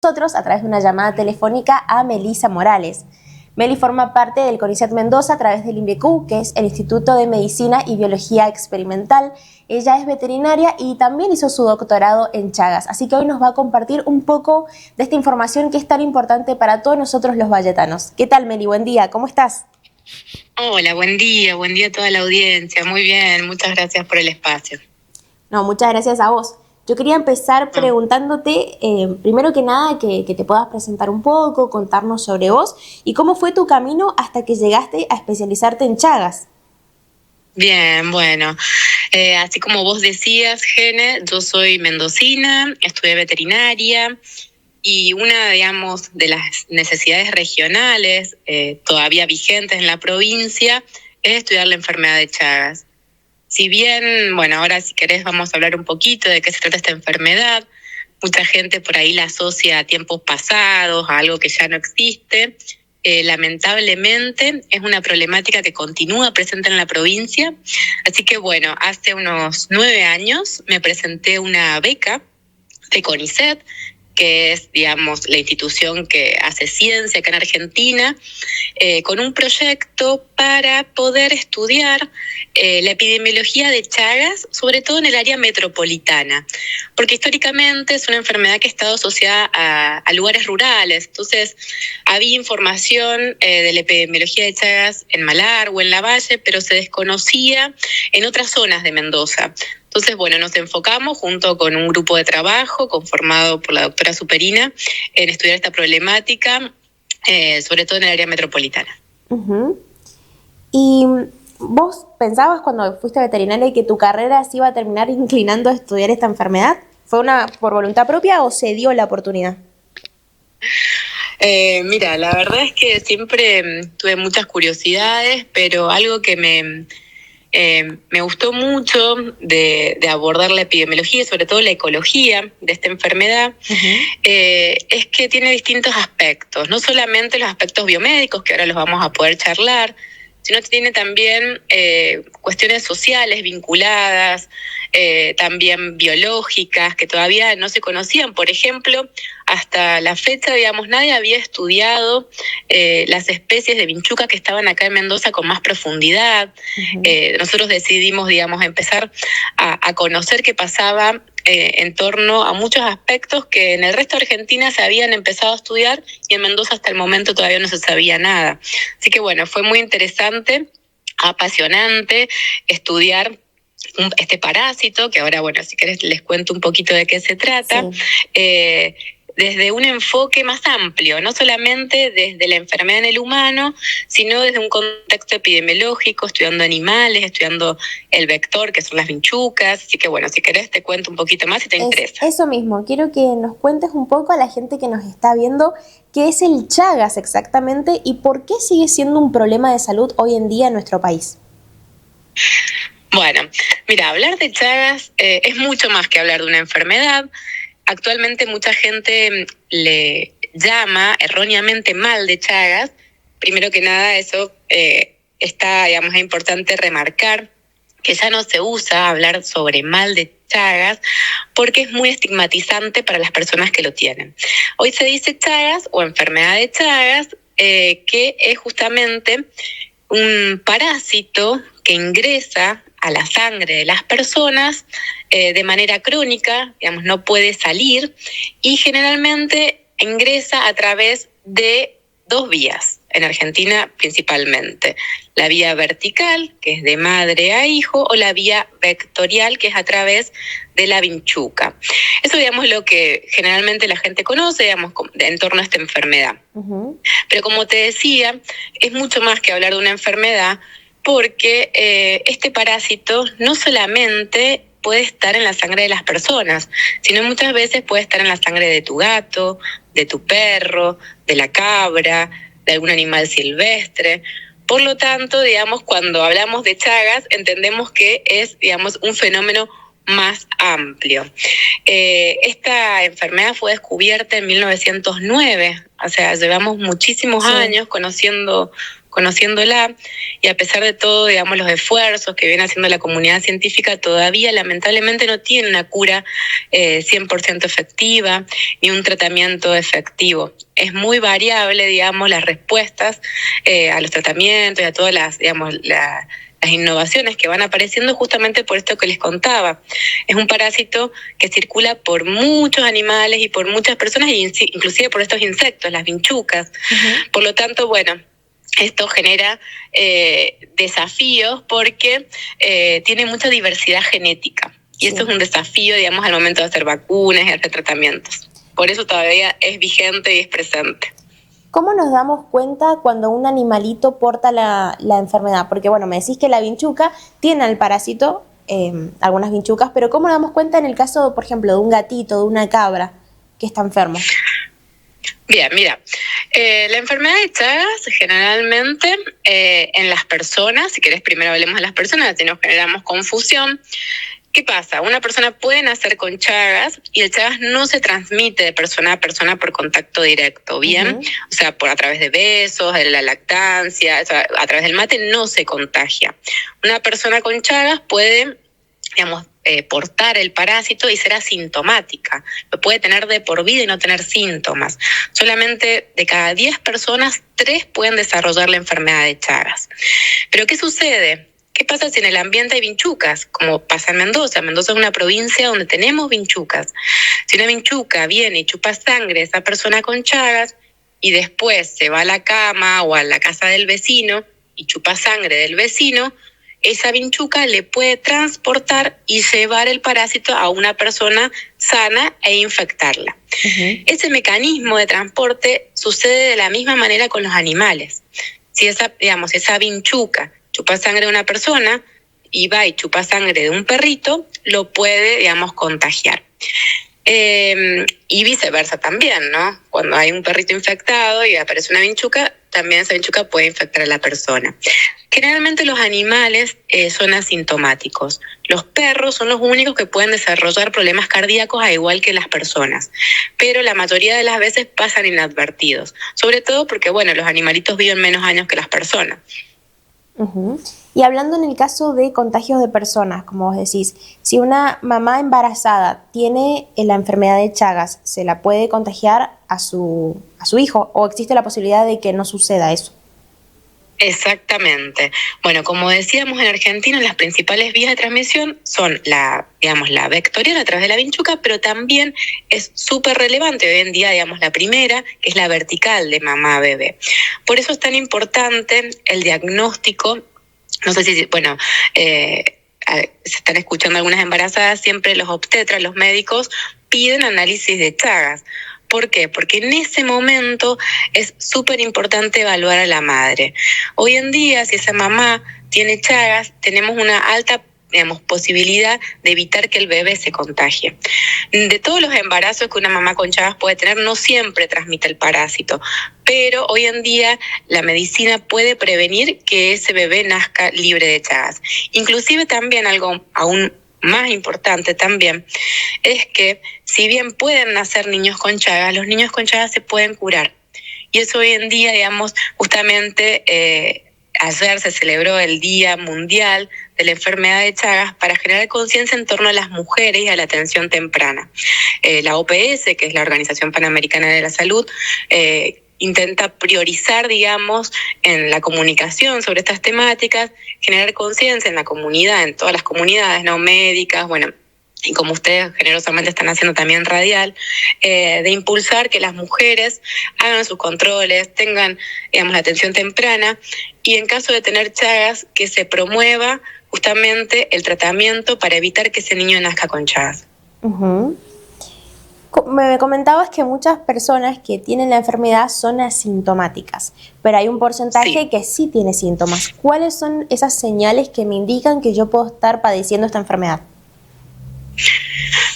nosotros a través de una llamada telefónica a Melissa Morales. Meli forma parte del CONICET Mendoza a través del INVIECU, que es el Instituto de Medicina y Biología Experimental. Ella es veterinaria y también hizo su doctorado en Chagas, así que hoy nos va a compartir un poco de esta información que es tan importante para todos nosotros los valletanos. ¿Qué tal, Meli? Buen día, ¿cómo estás? Hola, buen día a toda la audiencia. Muy bien, muchas gracias por el espacio. No, muchas gracias a vos. Yo quería empezar preguntándote, primero que nada, que te puedas presentar un poco, contarnos sobre vos y cómo fue tu camino hasta que llegaste a especializarte en Chagas. Bien, bueno, así como vos decías, Gene, yo soy mendocina, estudié veterinaria y una, digamos, de las necesidades regionales todavía vigentes en la provincia es estudiar la enfermedad de Chagas. Si bien, bueno, ahora si querés vamos a hablar un poquito de qué se trata esta enfermedad. Mucha gente por ahí la asocia a tiempos pasados, a algo que ya no existe. Lamentablemente es una problemática que continúa presente en la provincia. Así que bueno, hace unos 9 años me presenté una beca de CONICET, que es, digamos, la institución que hace ciencia acá en Argentina, con un proyecto para poder estudiar la epidemiología de Chagas, sobre todo en el área metropolitana, porque históricamente es una enfermedad que ha estado asociada a lugares rurales. Entonces, había información de la epidemiología de Chagas en Malargüe, en Lavalle, pero se desconocía en otras zonas de Mendoza. Entonces, bueno, nos enfocamos junto con un grupo de trabajo conformado por la doctora Superina en estudiar esta problemática, sobre todo en el área metropolitana. ¿Y vos pensabas cuando fuiste veterinaria que tu carrera se iba a terminar inclinando a estudiar esta enfermedad? ¿Fue por voluntad propia o se dio la oportunidad? Mira, la verdad es que siempre tuve muchas curiosidades, pero algo que me gustó mucho de abordar la epidemiología y sobre todo la ecología de esta enfermedad, es que tiene distintos aspectos, no solamente los aspectos biomédicos, que ahora los vamos a poder charlar, sino que tiene también cuestiones sociales vinculadas, también biológicas, que todavía no se conocían. Por ejemplo, hasta la fecha, digamos, nadie había estudiado las especies de vinchuca que estaban acá en Mendoza con más profundidad. Nosotros decidimos, digamos, empezar a conocer qué pasaba en torno a muchos aspectos que en el resto de Argentina se habían empezado a estudiar y en Mendoza hasta el momento todavía no se sabía nada. Así que bueno, fue muy interesante, apasionante estudiar este parásito, que ahora, bueno, si querés les cuento un poquito de qué se trata. Sí. Desde un enfoque más amplio, no solamente desde la enfermedad en el humano, sino desde un contexto epidemiológico, estudiando animales, estudiando el vector, que son las vinchucas. Así que bueno, si querés te cuento un poquito más si te interesa. Eso mismo, quiero que nos cuentes un poco a la gente que nos está viendo qué es el Chagas exactamente y por qué sigue siendo un problema de salud hoy en día en nuestro país. Bueno, mira, hablar de Chagas es mucho más que hablar de una enfermedad. Actualmente mucha gente le llama erróneamente mal de Chagas. Primero que nada, eso está, digamos, es importante remarcar que ya no se usa hablar sobre mal de Chagas porque es muy estigmatizante para las personas que lo tienen. Hoy se dice Chagas o enfermedad de Chagas, que es justamente un parásito que ingresa a la sangre de las personas de manera crónica, digamos, no puede salir y generalmente ingresa a través de 2 vías, en Argentina principalmente. La vía vertical, que es de madre a hijo, o la vía vectorial, que es a través de la vinchuca. Eso, digamos, es lo que generalmente la gente conoce, digamos, en torno a esta enfermedad. Pero como te decía, es mucho más que hablar de una enfermedad, porque este parásito no solamente puede estar en la sangre de las personas, sino muchas veces puede estar en la sangre de tu gato, de tu perro, de la cabra, de algún animal silvestre. Por lo tanto, digamos, cuando hablamos de Chagas, entendemos que es, digamos, un fenómeno más amplio. Esta enfermedad fue descubierta en 1909, o sea, llevamos muchísimos años conociendo conociéndola, y a pesar de todo, digamos, los esfuerzos que viene haciendo la comunidad científica, todavía lamentablemente no tiene una cura 100% efectiva ni un tratamiento efectivo. Es muy variable, digamos, las respuestas a los tratamientos y a todas las, digamos, las innovaciones que van apareciendo justamente por esto que les contaba. Es un parásito que circula por muchos animales y por muchas personas, inclusive por estos insectos, las vinchucas. Uh-huh. Por lo tanto, bueno, esto genera desafíos porque tiene mucha diversidad genética. Y esto es un desafío, digamos, al momento de hacer vacunas y hacer tratamientos. Por eso todavía es vigente y es presente. ¿Cómo nos damos cuenta cuando un animalito porta la enfermedad? Porque, bueno, me decís que la vinchuca tiene el parásito, algunas vinchucas, pero ¿cómo nos damos cuenta en el caso, por ejemplo, de un gatito, de una cabra que está enfermo? Bien, mira, la enfermedad de Chagas generalmente en las personas, si querés primero hablemos de las personas, si nos generamos confusión. ¿Qué pasa? Una persona puede nacer con Chagas y el Chagas no se transmite de persona a persona por contacto directo, ¿bien? Uh-huh. O sea, a través de besos, de la lactancia, o sea, a través del mate no se contagia. Una persona con Chagas puede, digamos, portar el parásito y ser asintomática. Lo puede tener de por vida y no tener síntomas. Solamente de cada 10 personas, 3 pueden desarrollar la enfermedad de Chagas. ¿Pero qué sucede? ¿Qué pasa si en el ambiente hay vinchucas? Como pasa en Mendoza. Mendoza es una provincia donde tenemos vinchucas. Si una vinchuca viene y chupa sangre de esa persona con Chagas y después se va a la cama o a la casa del vecino y chupa sangre del vecino, esa vinchuca le puede transportar y llevar el parásito a una persona sana e infectarla. Uh-huh. Ese mecanismo de transporte sucede de la misma manera con los animales. Si esa vinchuca chupa sangre de una persona y va y chupa sangre de un perrito, lo puede, digamos, contagiar. Y viceversa también, ¿no? Cuando hay un perrito infectado y aparece una vinchuca, también esa vinchuca puede infectar a la persona. Generalmente los animales son asintomáticos. Los perros son los únicos que pueden desarrollar problemas cardíacos al igual que las personas, pero la mayoría de las veces pasan inadvertidos, sobre todo porque, bueno, los animalitos viven menos años que las personas. Uh-huh. Y hablando en el caso de contagios de personas, como vos decís, si una mamá embarazada tiene la enfermedad de Chagas, ¿se la puede contagiar a su hijo? ¿O existe la posibilidad de que no suceda eso? Exactamente. Bueno, como decíamos en Argentina, las principales vías de transmisión son la vectorial a través de la vinchuca, pero también es súper relevante hoy en día, digamos, la primera, que es la vertical de mamá-bebé. Por eso es tan importante el diagnóstico. No sé si, bueno, se están escuchando algunas embarazadas, siempre los obstetras, los médicos, piden análisis de Chagas. ¿Por qué? Porque en ese momento es súper importante evaluar a la madre. Hoy en día, si esa mamá tiene Chagas, tenemos una alta, digamos, posibilidad de evitar que el bebé se contagie. De todos los embarazos que una mamá con Chagas puede tener, no siempre transmite el parásito, pero hoy en día la medicina puede prevenir que ese bebé nazca libre de Chagas. Inclusive también algo aún más importante también es que si bien pueden nacer niños con Chagas, los niños con Chagas se pueden curar. Y eso hoy en día, digamos, justamente ayer se celebró el Día Mundial de la Enfermedad de Chagas para generar conciencia en torno a las mujeres y a la atención temprana. La OPS, que es la Organización Panamericana de la Salud, intenta priorizar, digamos, en la comunicación sobre estas temáticas, generar conciencia en la comunidad, en todas las comunidades, ¿no? Médicas, bueno, y como ustedes generosamente están haciendo también radial, de impulsar que las mujeres hagan sus controles, tengan, digamos, la atención temprana, y en caso de tener Chagas, que se promueva justamente el tratamiento para evitar que ese niño nazca con Chagas. Uh-huh. Me comentabas que muchas personas que tienen la enfermedad son asintomáticas, pero hay un porcentaje que sí tiene síntomas. ¿Cuáles son esas señales que me indican que yo puedo estar padeciendo esta enfermedad?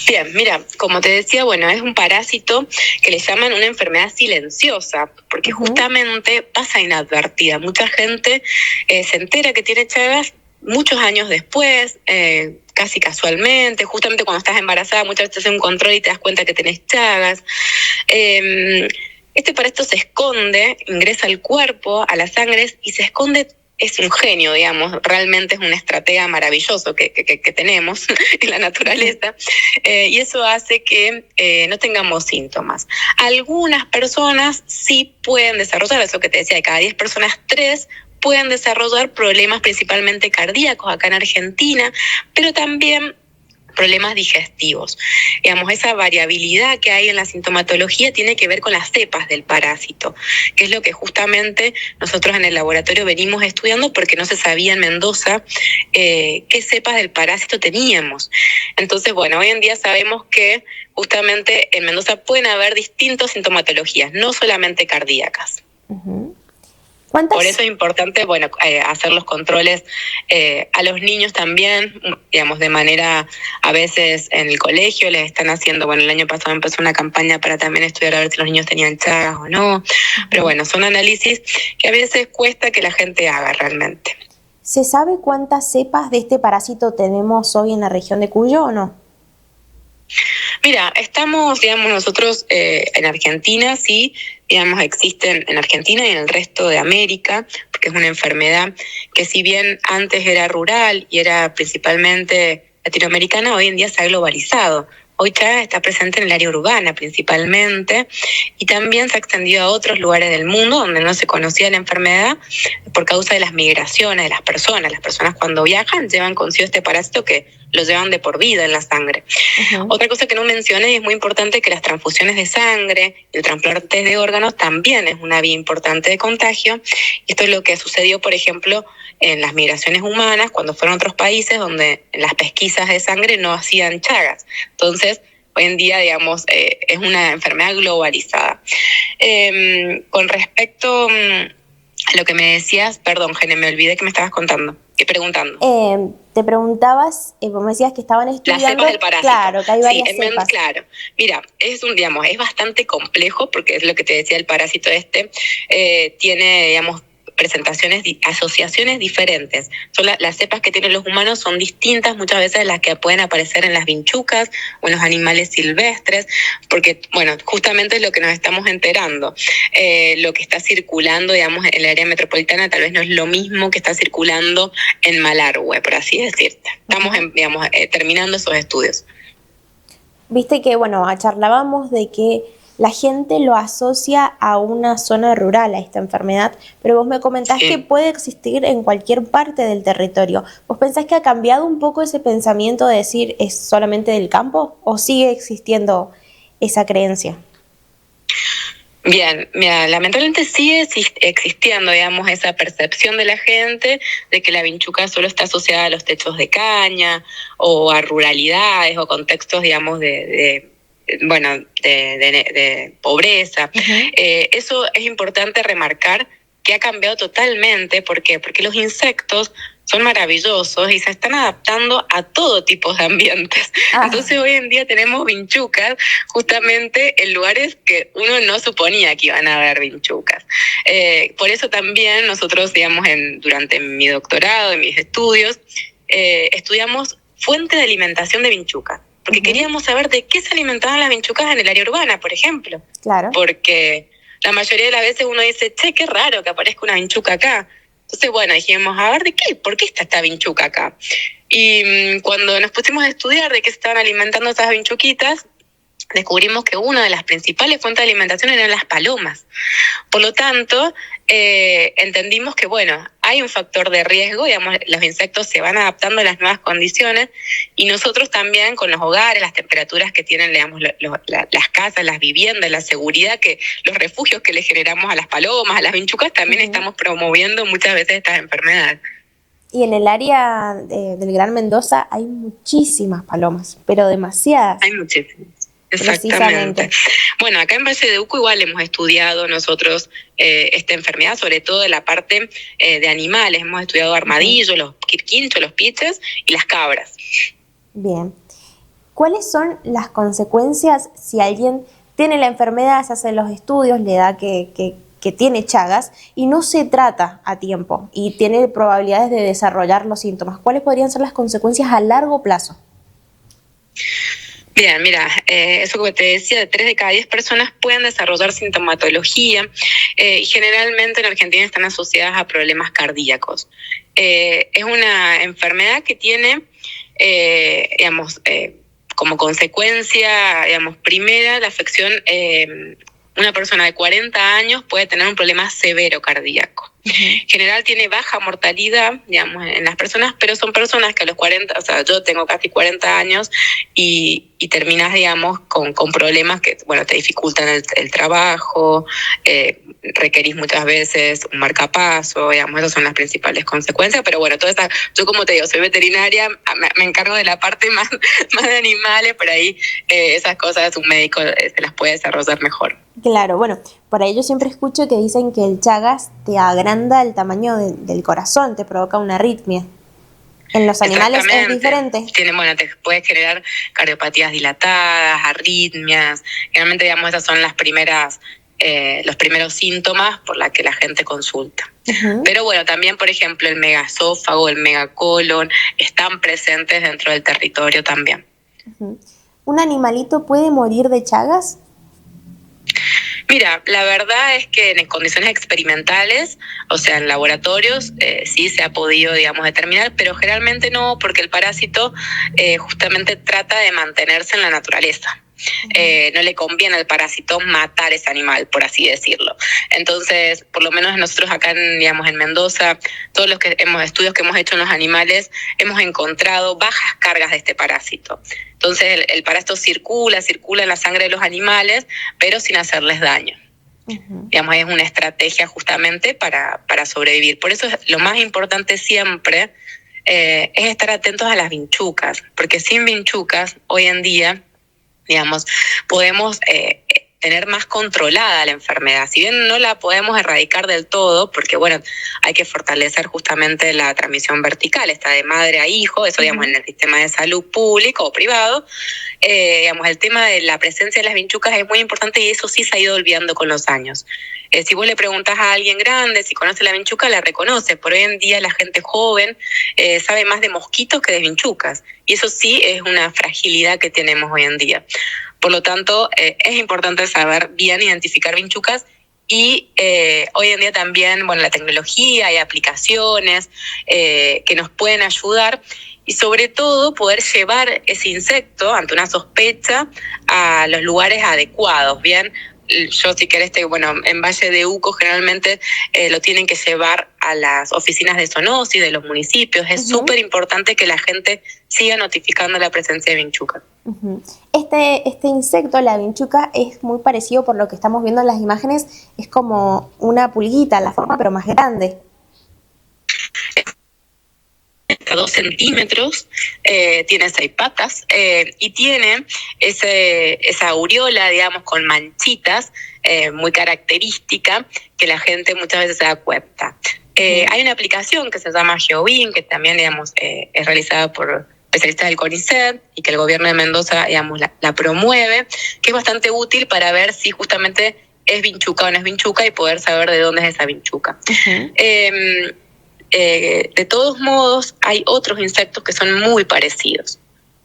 Bien, mira, como te decía, bueno, es un parásito que le llaman una enfermedad silenciosa, porque justamente pasa inadvertida. Mucha gente se entera que tiene Chagas muchos años después, casi casualmente, justamente cuando estás embarazada, muchas veces haces un control y te das cuenta que tenés Chagas. Este parásito se esconde, ingresa al cuerpo, a la sangre, y se esconde. Es un genio, digamos, realmente es un estratega maravilloso que tenemos en la naturaleza, y eso hace que no tengamos síntomas. Algunas personas sí pueden desarrollar, eso que te decía, de cada 10 personas, 3 pueden desarrollar problemas principalmente cardíacos acá en Argentina, pero también problemas digestivos. Digamos, esa variabilidad que hay en la sintomatología tiene que ver con las cepas del parásito, que es lo que justamente nosotros en el laboratorio venimos estudiando porque no se sabía en Mendoza qué cepas del parásito teníamos. Entonces, bueno, hoy en día sabemos que justamente en Mendoza pueden haber distintas sintomatologías, no solamente cardíacas. Uh-huh. Por eso es importante, bueno, hacer los controles a los niños también, digamos, de manera, a veces en el colegio les están haciendo, bueno, el año pasado empezó una campaña para también estudiar a ver si los niños tenían chagas o no, pero bueno, son análisis que a veces cuesta que la gente haga realmente. ¿Se sabe cuántas cepas de este parásito tenemos hoy en la región de Cuyo o no? Mira, estamos, digamos, nosotros en Argentina, sí, digamos, existen en Argentina y en el resto de América, porque es una enfermedad que si bien antes era rural y era principalmente latinoamericana, hoy en día se ha globalizado. Hoy Chagas está presente en el área urbana principalmente y también se ha extendido a otros lugares del mundo donde no se conocía la enfermedad por causa de las migraciones de las personas. Las personas cuando viajan llevan consigo este parásito que lo llevan de por vida en la sangre. Uh-huh. Otra cosa que no mencioné y es muy importante que las transfusiones de sangre y el trasplante de órganos también es una vía importante de contagio. Esto es lo que sucedió, por ejemplo, en las migraciones humanas cuando fueron a otros países donde en las pesquisas de sangre no hacían Chagas. Entonces, hoy en día, digamos, es una enfermedad globalizada. Con respecto a lo que me decías, perdón, Gene, me olvidé que me estabas contando y preguntando. Te preguntabas, vos me decías que estaban estudiando. Las cepas del parásito. Claro, que hay varias cepas. Claro. Mira, es bastante complejo porque es lo que te decía, el parásito tiene, digamos, asociaciones diferentes. Las cepas que tienen los humanos son distintas muchas veces de las que pueden aparecer en las vinchucas o en los animales silvestres, porque, bueno, justamente es lo que nos estamos enterando. Lo que está circulando, digamos, en el área metropolitana tal vez no es lo mismo que está circulando en Malargüe, por así decirte. Estamos, digamos, terminando esos estudios. Viste que, bueno, charlábamos de que la gente lo asocia a una zona rural, a esta enfermedad, pero vos me comentás que puede existir en cualquier parte del territorio. ¿Vos pensás que ha cambiado un poco ese pensamiento de decir es solamente del campo o sigue existiendo esa creencia? Bien, mira, lamentablemente sigue existiendo, digamos, esa percepción de la gente de que la vinchuca solo está asociada a los techos de caña o a ruralidades o contextos, digamos, de pobreza. Uh-huh. Eso es importante remarcar que ha cambiado totalmente. ¿Por qué? Porque los insectos son maravillosos y se están adaptando a todo tipo de ambientes. Entonces hoy en día tenemos vinchucas justamente en lugares que uno no suponía que iban a haber vinchucas. Por eso también nosotros, digamos, durante mi doctorado, en mis estudios, estudiamos fuente de alimentación de vinchucas. Porque queríamos saber de qué se alimentaban las vinchucas en el área urbana, por ejemplo. Claro. Porque la mayoría de las veces uno dice, che, qué raro que aparezca una vinchuca acá. Entonces, bueno, dijimos, a ver, ¿de qué? ¿Por qué está esta vinchuca acá? Y cuando nos pusimos a estudiar de qué se estaban alimentando esas vinchuquitas, descubrimos que una de las principales fuentes de alimentación eran las palomas. Por lo tanto, entendimos que, bueno, hay un factor de riesgo, digamos, los insectos se van adaptando a las nuevas condiciones y nosotros también con los hogares, las temperaturas que tienen, digamos, las casas, las viviendas, la seguridad, los refugios que le generamos a las palomas, a las vinchucas, también estamos promoviendo muchas veces estas enfermedades. Y en el área del Gran Mendoza hay muchísimas palomas, pero demasiadas. Hay muchísimas. Exactamente. Bueno, acá en Valle de Uco igual hemos estudiado nosotros esta enfermedad, sobre todo de la parte de animales. Hemos estudiado armadillos, los quirquinchos, los piches y las cabras. Bien. ¿Cuáles son las consecuencias si alguien tiene la enfermedad, se hacen los estudios, le da que tiene Chagas y no se trata a tiempo y tiene probabilidades de desarrollar los síntomas? ¿Cuáles podrían ser las consecuencias a largo plazo? Bien, mira, eso que te decía, de 3 de cada 10 personas pueden desarrollar sintomatología y generalmente en Argentina están asociadas a problemas cardíacos. Es una enfermedad que tiene, como consecuencia, primera, la afección, una persona de 40 años puede tener un problema severo cardíaco. En general tiene baja mortalidad, en las personas, pero son personas que a los 40, o sea, yo tengo casi 40 años y terminas, con problemas que, te dificultan el trabajo, requerís muchas veces un marcapaso, esas son las principales consecuencias, pero toda esta, yo como te digo, soy veterinaria, me encargo de la parte más de animales, por ahí esas cosas un médico se las puede desarrollar mejor. Claro, bueno, por ahí yo siempre escucho que dicen que el Chagas te agranda el tamaño del corazón, te provoca una arritmia. ¿En los animales es diferente? Te puede generar cardiopatías dilatadas, arritmias. Generalmente, esas son las primeras, los primeros síntomas por la que la gente consulta. Uh-huh. Pero también, por ejemplo, el megaesófago, el megacolon, están presentes dentro del territorio también. Uh-huh. ¿Un animalito puede morir de Chagas? Mira, la verdad es que en condiciones experimentales, o sea, en laboratorios, sí se ha podido, determinar, pero generalmente no, porque el parásito justamente trata de mantenerse en la naturaleza. No le conviene al parásito matar ese animal, por así decirlo. Entonces, por lo menos nosotros acá en Mendoza, todos los estudios que hemos hecho en los animales, hemos encontrado bajas cargas de este parásito. Entonces, el parásito circula en la sangre de los animales, pero sin hacerles daño. Uh-huh. Es una estrategia justamente para sobrevivir. Por eso lo más importante siempre es estar atentos a las vinchucas, porque sin vinchucas, hoy en día, podemos tener más controlada la enfermedad. Si bien no la podemos erradicar del todo, porque hay que fortalecer justamente la transmisión vertical, esta de madre a hijo, eso en el sistema de salud público o privado, el tema de la presencia de las vinchucas es muy importante y eso sí se ha ido olvidando con los años. Si vos le preguntás a alguien grande si conoce la vinchuca, la reconoce. Por hoy en día la gente joven sabe más de mosquitos que de vinchucas. Y eso sí es una fragilidad que tenemos hoy en día. Por lo tanto, es importante saber bien identificar vinchucas y hoy en día también, la tecnología y aplicaciones que nos pueden ayudar y sobre todo poder llevar ese insecto ante una sospecha a los lugares adecuados, ¿bien? Yo, si querés, en Valle de Uco generalmente lo tienen que llevar a las oficinas de zoonosis de los municipios. Es súper importante que la gente siga notificando la presencia de vinchuca. Uh-huh. Este insecto, la vinchuca, es muy parecido, por lo que estamos viendo en las imágenes, es como una pulguita, la forma, pero más grande. Hasta 2 centímetros, tiene 6 patas y tiene esa aureola, con manchitas muy característica que la gente muchas veces se da cuenta. Hay una aplicación que se llama GeoBin, que también, es realizada por especialistas del CONICET y que el gobierno de Mendoza, la promueve, que es bastante útil para ver si justamente es vinchuca o no es vinchuca y poder saber de dónde es esa vinchuca. Uh-huh. De todos modos, hay otros insectos que son muy parecidos.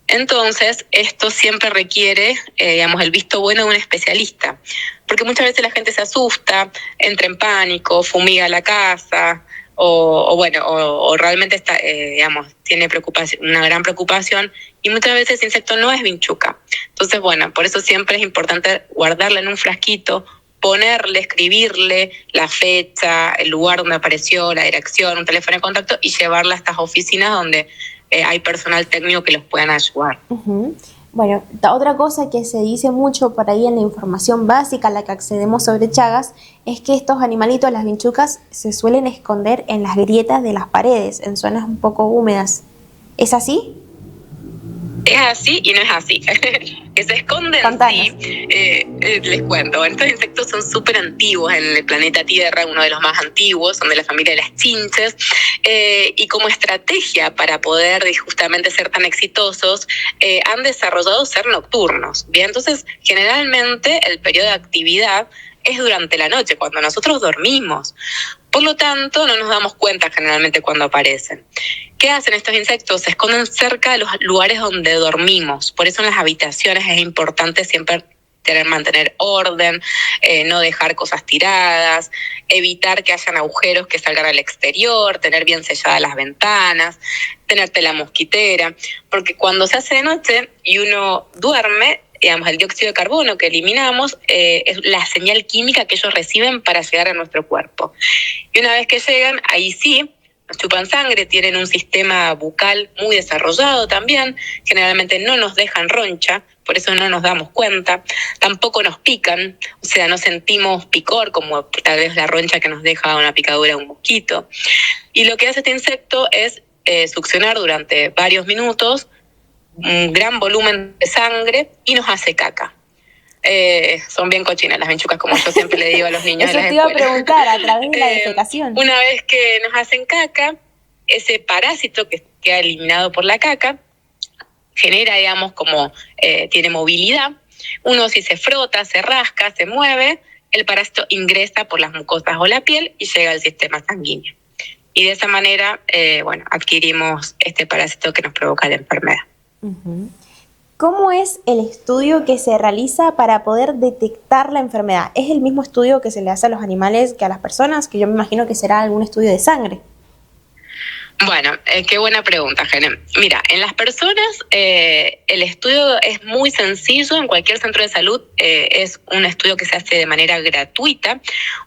Entonces, esto siempre requiere, el visto bueno de un especialista, porque muchas veces la gente se asusta, entra en pánico, fumiga la casa, o realmente está, tiene una gran preocupación, y muchas veces ese insecto no es vinchuca. Entonces, por eso siempre es importante guardarla en un frasquito, ponerle, escribirle la fecha, el lugar donde apareció, la dirección, un teléfono de contacto y llevarla a estas oficinas donde hay personal técnico que los puedan ayudar. Uh-huh. Bueno, otra cosa que se dice mucho por ahí en la información básica a la que accedemos sobre Chagas es que estos animalitos, las vinchucas, se suelen esconder en las grietas de las paredes, en zonas un poco húmedas. ¿Es así? Es así y no es así. Que se esconden, sí. Les cuento. Estos insectos son súper antiguos en el planeta Tierra, uno de los más antiguos, son de la familia de las chinches. Y como estrategia para poder justamente ser tan exitosos, han desarrollado ser nocturnos. Bien, entonces generalmente el periodo de actividad es durante la noche, cuando nosotros dormimos. Por lo tanto, no nos damos cuenta generalmente cuando aparecen. ¿Qué hacen estos insectos? Se esconden cerca de los lugares donde dormimos. Por eso en las habitaciones es importante siempre mantener orden, no dejar cosas tiradas, evitar que hayan agujeros que salgan al exterior, tener bien selladas las ventanas, tener tela mosquitera, porque cuando se hace de noche y uno duerme, digamos, el dióxido de carbono que eliminamos es la señal química que ellos reciben para llegar a nuestro cuerpo. Y una vez que llegan, ahí sí, nos chupan sangre, tienen un sistema bucal muy desarrollado también, generalmente no nos dejan roncha, por eso no nos damos cuenta, tampoco nos pican, o sea, no sentimos picor como tal vez la roncha que nos deja una picadura de un mosquito. Y lo que hace este insecto es succionar durante varios minutos un gran volumen de sangre y nos hace caca. Son bien cochinas las vinchucas, como yo siempre le digo a los niños. Eso te iba a preguntar, a través de la defecación. Una vez que nos hacen caca, ese parásito que queda eliminado por la caca genera, digamos, como tiene movilidad. Uno, si se frota, se rasca, se mueve, el parásito ingresa por las mucosas o la piel y llega al sistema sanguíneo. Y de esa manera, adquirimos este parásito que nos provoca la enfermedad. Uh-huh. ¿Cómo es el estudio que se realiza para poder detectar la enfermedad? ¿Es el mismo estudio que se le hace a los animales que a las personas? Que yo me imagino que será algún estudio de sangre. Bueno, qué buena pregunta, Gene. Mira, en las personas el estudio es muy sencillo. En cualquier centro de salud es un estudio que se hace de manera gratuita.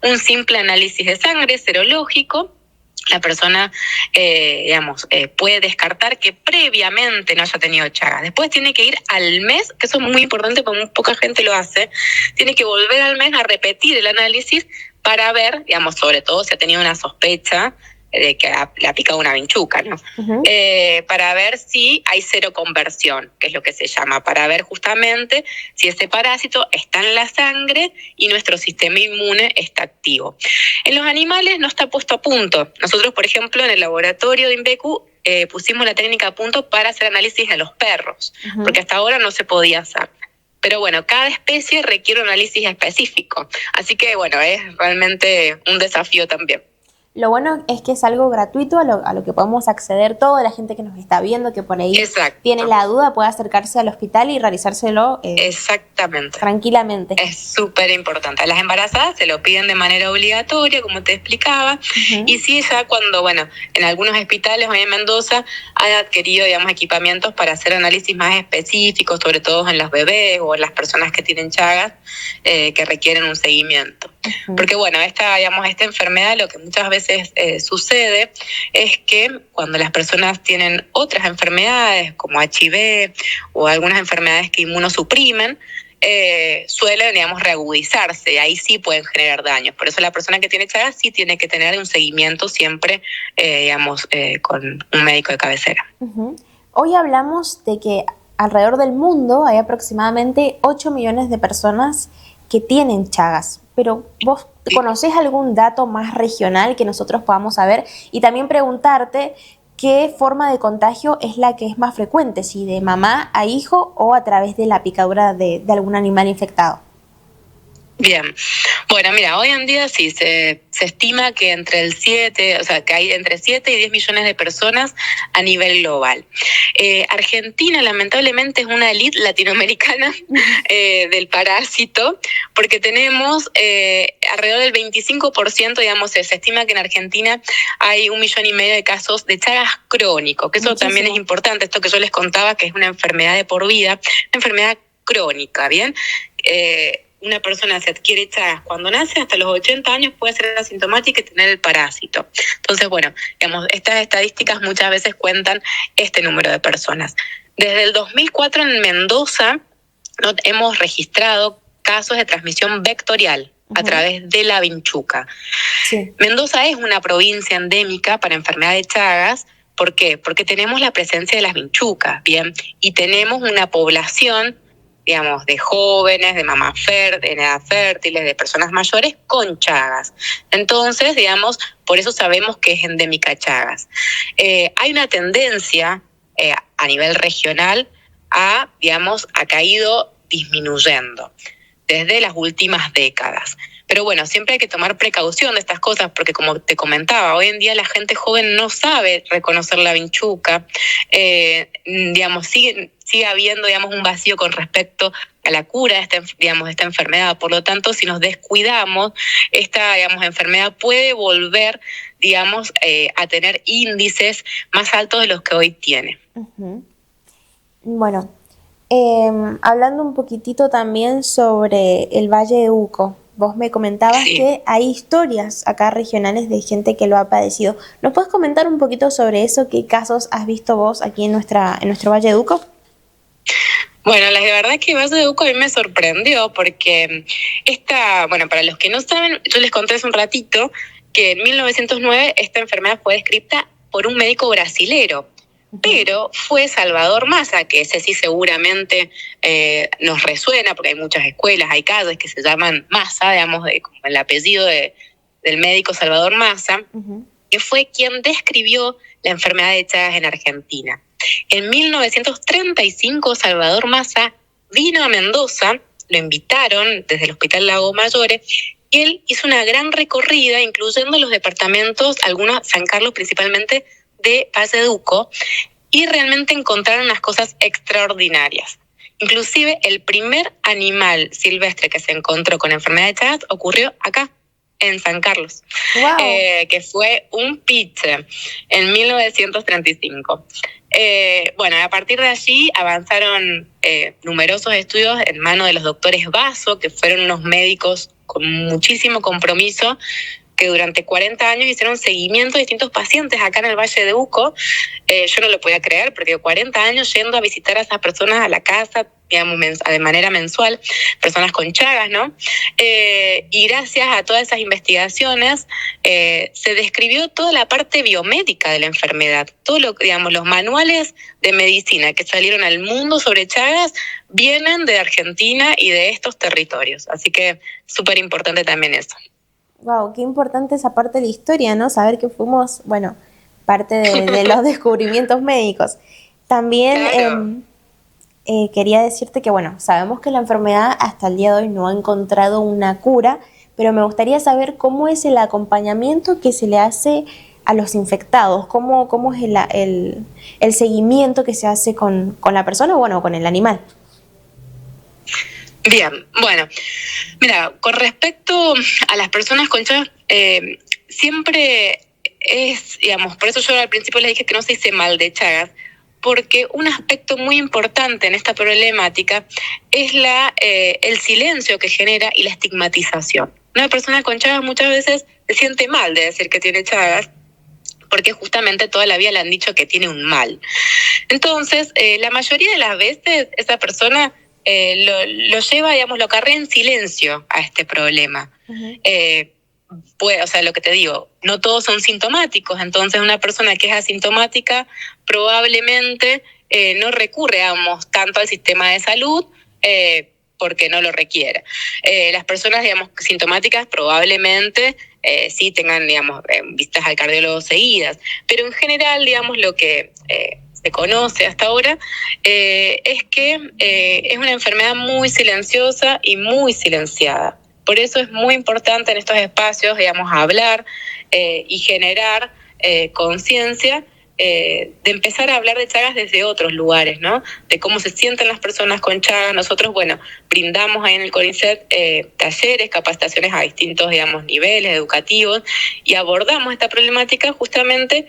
Un simple análisis de sangre serológico. La persona, puede descartar que previamente no haya tenido Chagas. Después tiene que ir al mes, que eso es muy importante porque muy poca gente lo hace, tiene que volver al mes a repetir el análisis para ver, digamos, sobre todo si ha tenido una sospecha de que le ha picado una vinchuca, ¿no? Uh-huh. Para ver si hay seroconversión, que es lo que se llama, para ver justamente si ese parásito está en la sangre y nuestro sistema inmune está activo. En los animales no está puesto a punto. Nosotros, por ejemplo, en el laboratorio de Inbecu pusimos la técnica a punto para hacer análisis a los perros, uh-huh, porque hasta ahora no se podía hacer. Pero bueno, cada especie requiere un análisis específico. Así que bueno, es realmente un desafío también. Lo bueno es que es algo gratuito a lo que podemos acceder toda la gente que nos está viendo, que por ahí Exacto. Tiene la duda, puede acercarse al hospital y realizárselo exactamente, tranquilamente. Es súper importante. A las embarazadas se lo piden de manera obligatoria, como te explicaba, uh-huh, y sí, ya cuando, en algunos hospitales hoy en Mendoza han adquirido, equipamientos para hacer análisis más específicos, sobre todo en los bebés o en las personas que tienen Chagas, que requieren un seguimiento. Uh-huh. Porque esta enfermedad, lo que muchas veces sucede es que cuando las personas tienen otras enfermedades como HIV o algunas enfermedades que inmunosuprimen, suelen, reagudizarse, y ahí sí pueden generar daños. Por eso la persona que tiene Chagas sí tiene que tener un seguimiento siempre, con un médico de cabecera. Uh-huh. Hoy hablamos de que alrededor del mundo hay aproximadamente 8 millones de personas que tienen Chagas, pero ¿vos conocés algún dato más regional que nosotros podamos saber? Y también preguntarte qué forma de contagio es la que es más frecuente, si de mamá a hijo o a través de la picadura de algún animal infectado. Bien, mira, hoy en día sí se estima que que hay entre 7 y 10 millones de personas a nivel global. Argentina lamentablemente es una elite latinoamericana del parásito, porque tenemos alrededor del 25%, se estima que en Argentina hay 1,5 millones de casos de Chagas crónico, que eso muchísimo. También es importante, esto que yo les contaba, que es una enfermedad de por vida, una enfermedad crónica, ¿bien? Una persona se adquiere Chagas cuando nace, hasta los 80 años puede ser asintomática y tener el parásito. Entonces, estas estadísticas muchas veces cuentan este número de personas. Desde el 2004 en Mendoza hemos registrado casos de transmisión vectorial, uh-huh, a través de la vinchuca. Sí. Mendoza es una provincia endémica para enfermedad de Chagas. ¿Por qué? Porque tenemos la presencia de las vinchucas, ¿bien? Y tenemos una población, de jóvenes, de mamás en edad fértiles, de personas mayores con Chagas. Entonces, por eso sabemos que es endémica Chagas. Hay una tendencia a nivel regional ha caído disminuyendo desde las últimas décadas. Pero bueno, siempre hay que tomar precaución de estas cosas, porque como te comentaba, hoy en día la gente joven no sabe reconocer la vinchuca, digamos, sigue habiendo, digamos, un vacío con respecto a la cura de esta enfermedad. Por lo tanto, si nos descuidamos, esta, digamos, enfermedad puede volver, digamos, a tener índices más altos de los que hoy tiene. Uh-huh. Bueno, hablando un poquitito también sobre el Valle de Uco, vos me comentabas que hay historias acá regionales de gente que lo ha padecido. ¿Nos puedes comentar un poquito sobre eso? ¿Qué casos has visto vos aquí en nuestro Valle de Uco? Bueno, la verdad es que Valle de Uco a mí me sorprendió porque bueno, para los que no saben, yo les conté hace un ratito que en 1909 esta enfermedad fue descrita por un médico brasilero. Pero fue Salvador Massa, que ese sí seguramente nos resuena, porque hay muchas escuelas, hay calles que se llaman Massa, digamos, como el apellido del médico Salvador Massa, que fue quien describió la enfermedad de Chagas en Argentina. En 1935, Salvador Massa vino a Mendoza, lo invitaron desde el Hospital Lago Mayores, y él hizo una gran recorrida, incluyendo los departamentos, algunos, San Carlos principalmente, de Valle de Uco, y realmente encontraron unas cosas extraordinarias. Inclusive el primer animal silvestre que se encontró con enfermedad de Chagas ocurrió acá, en San Carlos, wow. Que fue un piche en 1935. Bueno, a partir de allí avanzaron numerosos estudios en manos de los doctores Basso, que fueron unos médicos con muchísimo compromiso, que durante 40 años hicieron seguimiento de distintos pacientes acá en el Valle de Uco. Yo no lo podía creer, porque 40 años yendo a visitar a esas personas a la casa, digamos, de manera mensual, personas con Chagas, ¿no? Y gracias a todas esas investigaciones se describió toda la parte biomédica de la enfermedad. Todo lo, digamos, los manuales de medicina que salieron al mundo sobre Chagas vienen de Argentina y de estos territorios. Así que súper importante también eso. Wow, qué importante esa parte de la historia, ¿no? Saber que fuimos, bueno, parte de los descubrimientos médicos. También claro. Quería decirte que, bueno, sabemos que la enfermedad hasta el día de hoy no ha encontrado una cura, pero me gustaría saber cómo es el acompañamiento que se le hace a los infectados, cómo es el seguimiento que se hace con la persona o, bueno, con el animal. Bien, bueno, mira, con respecto a las personas con Chagas, siempre es, digamos, por eso yo al principio les dije que no se dice mal de Chagas, porque un aspecto muy importante en esta problemática es el silencio que genera y la estigmatización. Una persona con Chagas muchas veces se siente mal de decir que tiene Chagas, porque justamente toda la vida le han dicho que tiene un mal. Entonces, la mayoría de las veces esa persona lo lleva, digamos, lo acarrea en silencio a este problema. Uh-huh. O sea, lo que te digo, no todos son sintomáticos, entonces una persona que es asintomática probablemente no recurre, digamos, tanto al sistema de salud porque no lo requiere. Las personas, digamos, sintomáticas probablemente sí tengan, digamos, visitas al cardiólogo seguidas, pero en general, digamos, lo que se conoce hasta ahora es que es una enfermedad muy silenciosa y muy silenciada. Por eso es muy importante en estos espacios, digamos, hablar y generar conciencia de empezar a hablar de Chagas desde otros lugares, ¿no? De cómo se sienten las personas con Chagas. Nosotros, bueno, brindamos ahí en el CONICET talleres, capacitaciones a distintos, digamos, niveles educativos y abordamos esta problemática justamente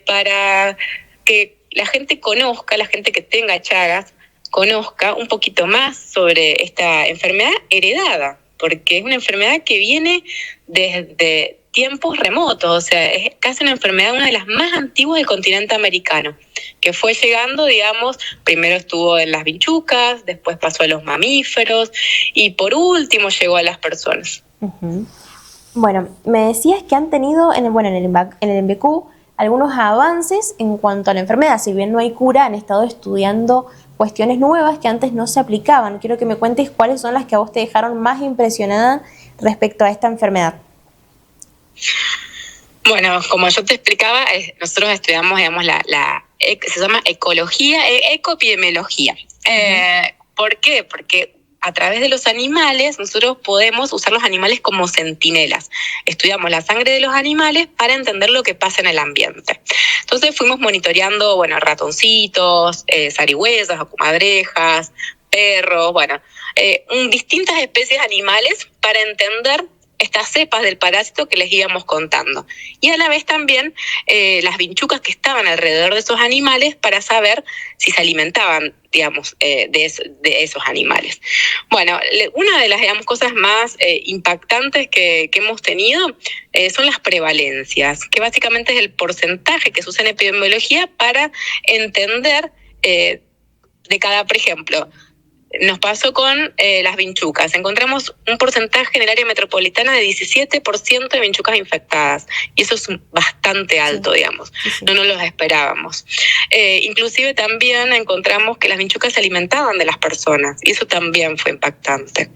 para que la gente conozca, la gente que tenga Chagas, conozca un poquito más sobre esta enfermedad heredada, porque es una enfermedad que viene desde tiempos remotos, o sea, es casi una enfermedad, una de las más antiguas del continente americano, que fue llegando, digamos, primero estuvo en las vinchucas, después pasó a los mamíferos y por último llegó a las personas. Uh-huh. Bueno, me decías que han tenido en el MBQ algunos avances en cuanto a la enfermedad. Si bien no hay cura, han estado estudiando cuestiones nuevas que antes no se aplicaban. Quiero que me cuentes cuáles son las que a vos te dejaron más impresionada respecto a esta enfermedad. Bueno, como yo te explicaba, nosotros estudiamos, digamos, se llama ecología, ecoepidemiología. Uh-huh. ¿Por qué? Porque a través de los animales, nosotros podemos usar los animales como centinelas. Estudiamos la sangre de los animales para entender lo que pasa en el ambiente. Entonces fuimos monitoreando, bueno, ratoncitos, zarigüeyas, comadrejas, perros, bueno, distintas especies animales para entender estas cepas del parásito que les íbamos contando. Y a la vez también las vinchucas que estaban alrededor de esos animales para saber si se alimentaban, digamos, de esos animales. Bueno, una de las, digamos, cosas más impactantes que hemos tenido son las prevalencias, que básicamente es el porcentaje que se usa en epidemiología para entender de cada, por ejemplo, nos pasó con las vinchucas. Encontramos un porcentaje en el área metropolitana de 17% de vinchucas infectadas. Y eso es bastante alto, digamos. Sí. No nos los esperábamos. Inclusive también encontramos que las vinchucas se alimentaban de las personas. Y eso también fue impactante.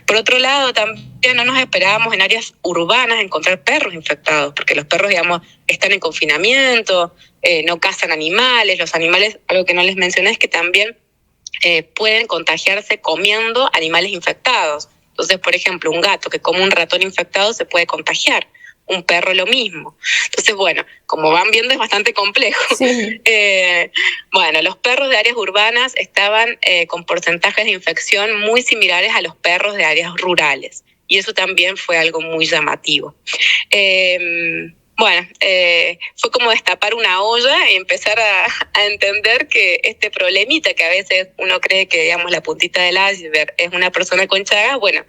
Por otro lado, también no nos esperábamos en áreas urbanas encontrar perros infectados. Porque los perros, digamos, están en confinamiento, no cazan animales. Los animales, algo que no les mencioné es que también pueden contagiarse comiendo animales infectados. Entonces, por ejemplo, un gato que come un ratón infectado se puede contagiar, un perro lo mismo. Entonces, bueno, como van viendo es bastante complejo. Sí. Bueno, los perros de áreas urbanas estaban con porcentajes de infección muy similares a los perros de áreas rurales. Y eso también fue algo muy llamativo. Bueno, fue como destapar una olla y empezar a entender que este problemita que a veces uno cree que, digamos, la puntita del iceberg es una persona con Chagas, bueno,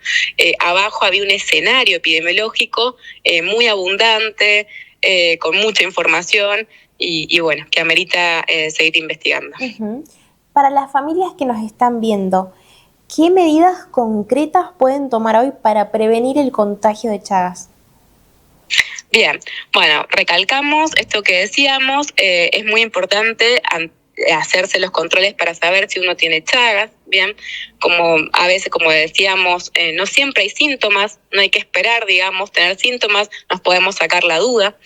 abajo había un escenario epidemiológico muy abundante, con mucha información y bueno, que amerita seguir investigando. Uh-huh. Para las familias que nos están viendo, ¿qué medidas concretas pueden tomar hoy para prevenir el contagio de Chagas? Bien, bueno, recalcamos esto que decíamos, es muy importante hacerse los controles para saber si uno tiene Chagas, bien, como a veces, como decíamos, no siempre hay síntomas, no hay que esperar, digamos, tener síntomas, nos podemos sacar la duda,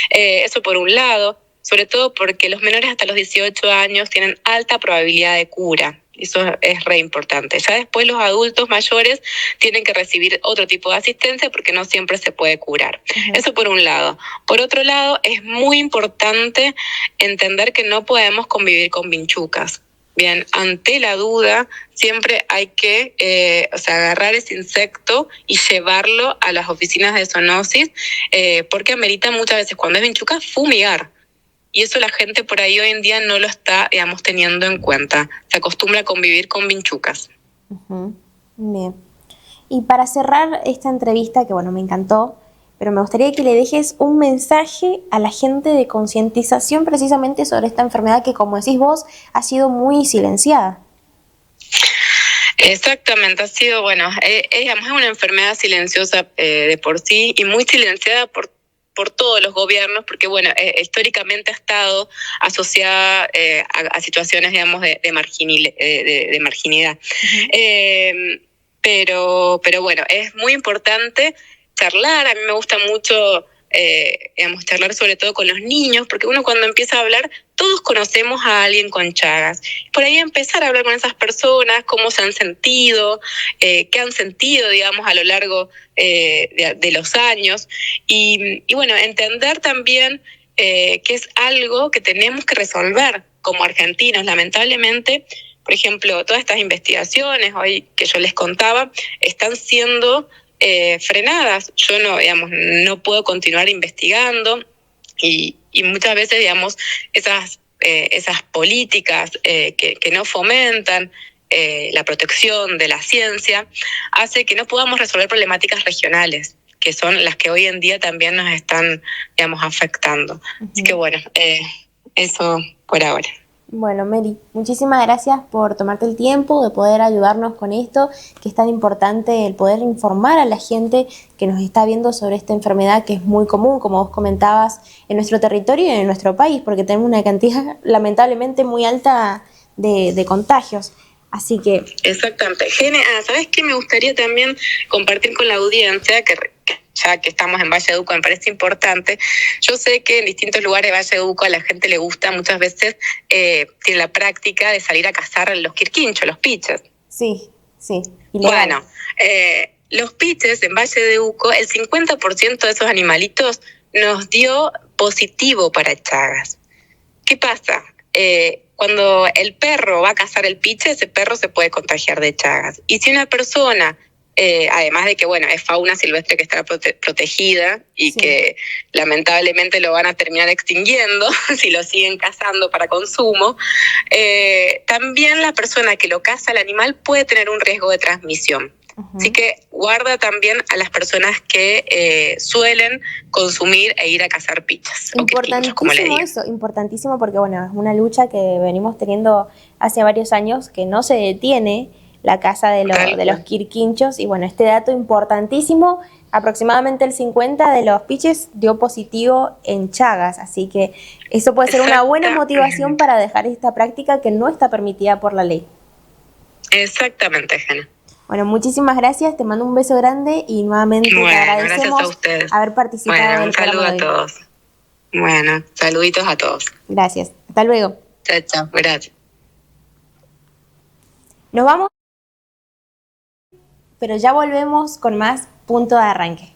eso por un lado, sobre todo porque los menores hasta los 18 años tienen alta probabilidad de cura. Eso es re importante. Ya después los adultos mayores tienen que recibir otro tipo de asistencia porque no siempre se puede curar. Uh-huh. Eso por un lado. Por otro lado, es muy importante entender que no podemos convivir con vinchucas. Bien, ante la duda, siempre hay que agarrar ese insecto y llevarlo a las oficinas de zoonosis, porque amerita muchas veces, cuando es vinchuca, fumigar. Y eso la gente por ahí hoy en día no lo está, digamos, teniendo en cuenta. Se acostumbra a convivir con vinchucas. Uh-huh. Bien. Y para cerrar esta entrevista, que bueno, me encantó, pero me gustaría que le dejes un mensaje a la gente de concientización precisamente sobre esta enfermedad que, como decís vos, ha sido muy silenciada. Exactamente, ha sido, bueno, digamos, es una enfermedad silenciosa de por sí y muy silenciada por todos los gobiernos, porque bueno, históricamente ha estado asociada a situaciones, digamos, de marginidad. Uh-huh. Pero bueno, es muy importante charlar. A mí me gusta mucho, digamos, charlar sobre todo con los niños, porque uno cuando empieza a hablar, todos conocemos a alguien con Chagas. Por ahí empezar a hablar con esas personas, cómo se han sentido, qué han sentido, digamos, a lo largo de los años. Y bueno, entender también que es algo que tenemos que resolver como argentinos. Lamentablemente, por ejemplo, todas estas investigaciones hoy que yo les contaba están siendo frenadas. Yo no puedo continuar investigando y muchas veces, digamos, esas políticas que no fomentan la protección de la ciencia hace que no podamos resolver problemáticas regionales, que son las que hoy en día también nos están, digamos, afectando. Uh-huh. Así que bueno, eso por ahora. Bueno, Meli, muchísimas gracias por tomarte el tiempo de poder ayudarnos con esto, que es tan importante el poder informar a la gente que nos está viendo sobre esta enfermedad que es muy común, como vos comentabas, en nuestro territorio y en nuestro país, porque tenemos una cantidad lamentablemente muy alta de contagios. Así que... Exactamente. ¿Sabes qué? Me gustaría también compartir con la audiencia, que ya que estamos en Valledupar, me parece importante. Yo sé que en distintos lugares de Valledupar a la gente le gusta, muchas veces tiene la práctica de salir a cazar los quirquinchos, los piches. Sí, Sí, ilegal. Bueno, los piches en Valle de Uco, el 50% de esos animalitos nos dio positivo para Chagas. ¿Qué pasa? Cuando el perro va a cazar el piche, ese perro se puede contagiar de Chagas. Y si una persona, además de que, bueno, es fauna silvestre que está protegida y sí, que lamentablemente lo van a terminar extinguiendo si lo siguen cazando para consumo, también la persona que lo caza al animal puede tener un riesgo de transmisión. Así que guarda también a las personas que suelen consumir e ir a cazar pichas. Importantísimo eso, importantísimo porque bueno, es una lucha que venimos teniendo hace varios años que no se detiene la caza de los quirquinchos y bueno, este dato importantísimo, aproximadamente el 50% de los piches dio positivo en Chagas, así que eso puede ser una buena motivación para dejar esta práctica que no está permitida por la ley. Exactamente, Jana. Bueno, muchísimas gracias, te mando un beso grande y nuevamente te agradecemos haber participado del programa. Un saludo a todos. Bueno, saluditos a todos. Gracias, hasta luego. Chao, chao, gracias. Nos vamos, pero ya volvemos con más Punto de Arranque.